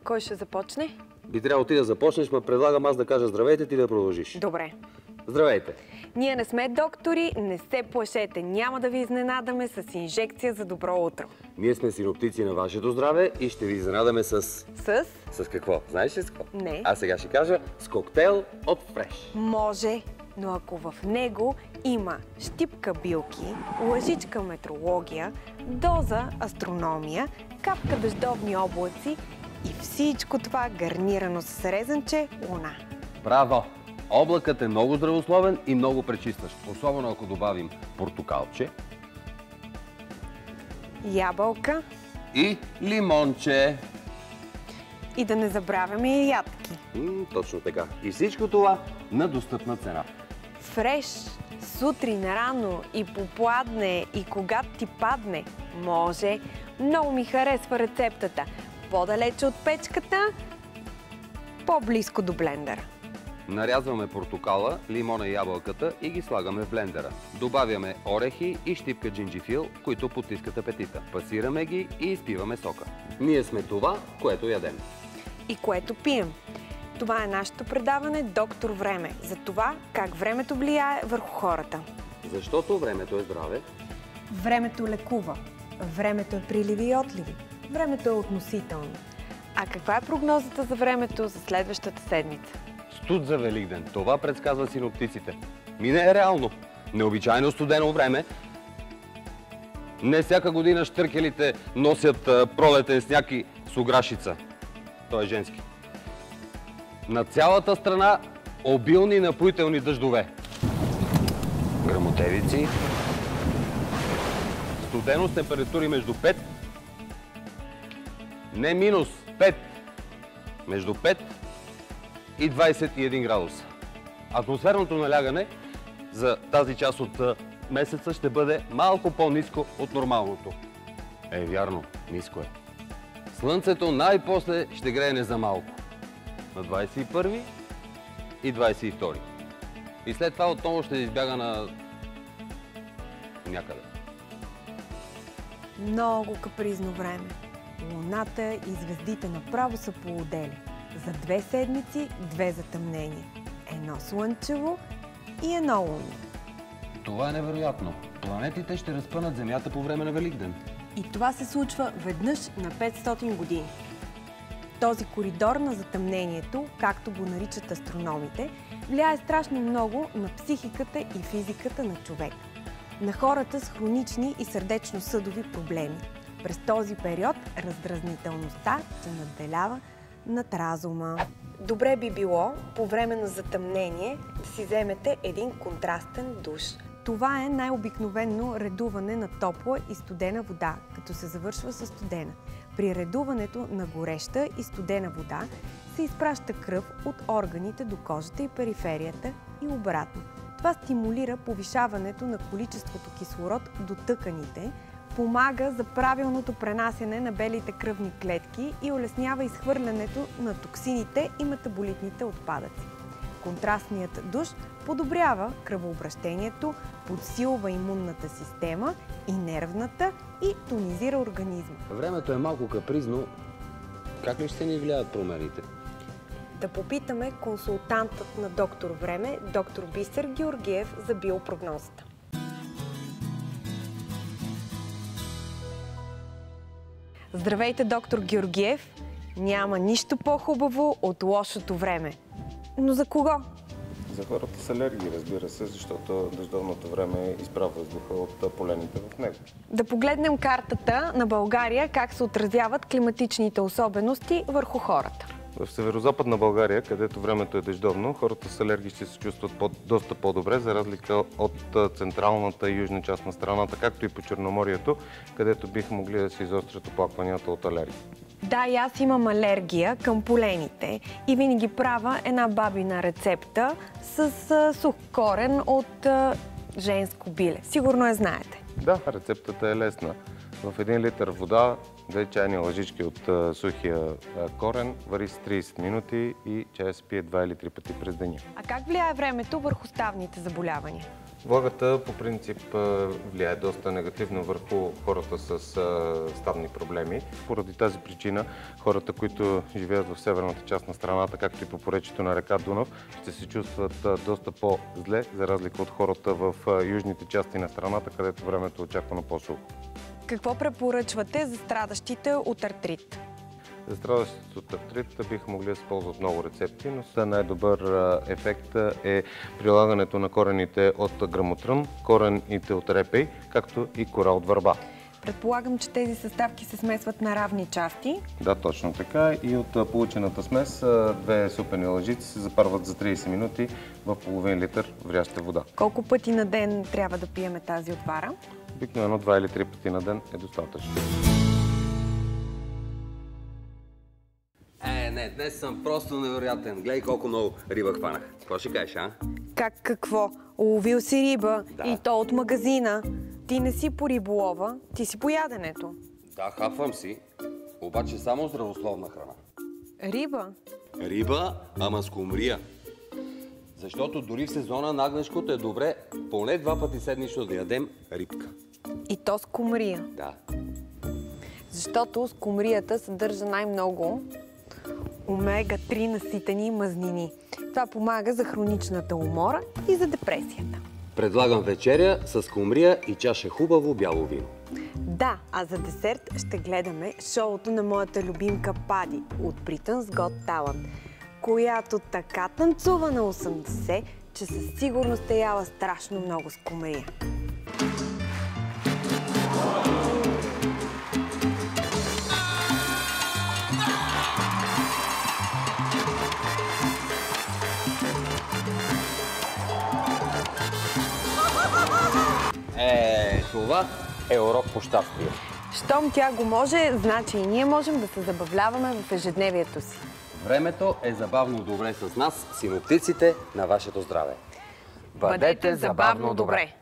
Кой ще започне? Би трябвало ти да започнеш, ма предлагам аз да кажа здравейте, ти да продължиш. Добре. Здравейте! Ние не сме доктори, не се плашете. Няма да ви изненадаме с инжекция за добро утро. Ние сме синоптици на вашето здраве и ще ви изненадаме с... С какво? Знаеш ли с какво? Не. Аз сега ще кажа с коктейл от Фреш. Може, но ако в него има щипка билки, лъжичка метрология, доза астрономия, капка дъждовни облаци и всичко това гарнирано с резанче луна. Браво! Облакът е много здравословен и много пречистващ. Особено ако добавим портокалче Ябълка и лимонче. и да не забравяме и ядки. Точно така. И всичко това на достъпна цена. Фреш, сутрин рано и попладне и когато ти падне, може. Много ми харесва рецептата. По-далече от печката, по-близко до блендера. Нарязваме портокала, лимона и ябълката и ги слагаме в блендера. Добавяме орехи и щипка джинджифил, които потискат апетита. Пасираме ги и изпиваме сока. Ние сме това, което ядем. И което пием. Това е нашето предаване «Доктор Време» за това как времето влияе върху хората. Защото времето е здраве. Времето лекува. Времето е приливи и отливи. Времето е относително. А каква е прогнозата за времето за следващата седмица? Студ за Великден. Това предсказва синоптиците. Не е реално. Необичайно студено време. Не всяка година щъркелите носят пролетен сняг и с ограшица. Той е женски. На цялата страна обилни напоителни дъждове. Гръмотевици. Студено с температури между 5, не минус 5, между 5 и 21 градуса. Атмосферното налягане за тази част от месеца ще бъде малко по-ниско от нормалното. Вярно, ниско е. Слънцето най-после ще греене за малко. На 21 и 22. И след това отново ще избяга на някъде. Много капризно време. Луната и звездите направо са полудели. За 2 седмици 2 затъмнения. Едно слънчево и едно лунно. Това е невероятно. Планетите ще разпънат Земята по време на Великден. И това се случва веднъж на 500 години. Този коридор на затъмнението, както го наричат астрономите, влияе страшно много на психиката и физиката на човек. На хората с хронични и сърдечно-съдови проблеми. През този период раздразнителността се надделява над разума. Добре би било по време на затъмнение да си вземете един контрастен душ. Това е най-обикновено редуване на топла и студена вода, като се завършва с студена. При редуването на гореща и студена вода се изпраща кръв от органите до кожата и периферията и обратно. Това стимулира повишаването на количеството кислород до тъканите, помага за правилното пренасяне на белите кръвни клетки и улеснява изхвърлянето на токсините и метаболитните отпадъци. Контрастният душ подобрява кръвообращението, подсилва имунната система и нервната и тонизира организма. Времето е малко капризно. Как ли ще ни влияят промените? Да попитаме консултантът на Доктор Време, доктор Бисер Георгиев, за биопрогнозата. Здравейте, доктор Георгиев! Няма нищо по-хубаво от лошото време. Но за кого? За хората с алергии, разбира се, защото дъждовното време изправя въздуха от полените в него. Да погледнем картата на България, как се отразяват климатичните особености върху хората. В северо-западна България, където времето е дъждовно, хората с алергии ще се чувстват доста по-добре, за разлика от централната и южна част на страната, както и по Черноморието, където биха могли да се изострят оплакванията от алергии. Да, и аз имам алергия към полените и винаги правя една бабина рецепта с сух корен от женско биле. Сигурно я знаете. Да, рецептата е лесна. В 1 литър вода 2 чайни лъжички от сухия корен, вари с 30 минути и чая се пие 2 или 3 пъти през деня. А как влияе времето върху ставните заболявания? Влагата по принцип влияе доста негативно върху хората с ставни проблеми. Поради тази причина хората, които живеят в северната част на страната, както и по поречието на река Дунав, ще се чувстват доста по-зле, за разлика от хората в южните части на страната, където времето е очаквано по-сухо. Какво препоръчвате за страдащите от артрит? За страдащите от артрит биха могли да се ползват много рецепти, но най-добър ефект е прилагането на корените от грамотрън, корените от репей, както и кора от върба. Предполагам, че тези съставки се смесват на равни части. Да, точно така. И от получената смес 2 супени лъжици се запарват за 30 минути в половин литър вряща вода. Колко пъти на ден трябва да пиеме тази отвара? Обикновено 2 или 3 пъти на ден е достатъчно. Не, днес съм просто невероятен. Гледай колко много риба хванах. Какво ще кажеш, а? Какво? Уловил си риба Да. и то от магазина. Ти не си по риболова, ти си по яденето. Да, хапвам си, обаче само здравословна храна. Риба? Риба, ама с кумрия. Защото дори в сезона на агнешкото е добре поне 2 пъти седмично да ядем рибка. И то с кумрия. Да. Защото скумрията съдържа най-много омега-3 наситени мазнини. Това помага за хроничната умора и за депресията. Предлагам вечеря с кумрия и чаша хубаво бяло вино. Да, а за десерт ще гледаме шоуто на моята любимка Пади от Britain's Got Talent, която така танцува на 80, че със сигурност е яла страшно много скумрия. Това е урок по щастие. Щом тя го може, значи и ние можем да се забавляваме в ежедневието си. Времето е забавно добре с нас, синоптиците на вашето здраве. Бъдете забавно добре!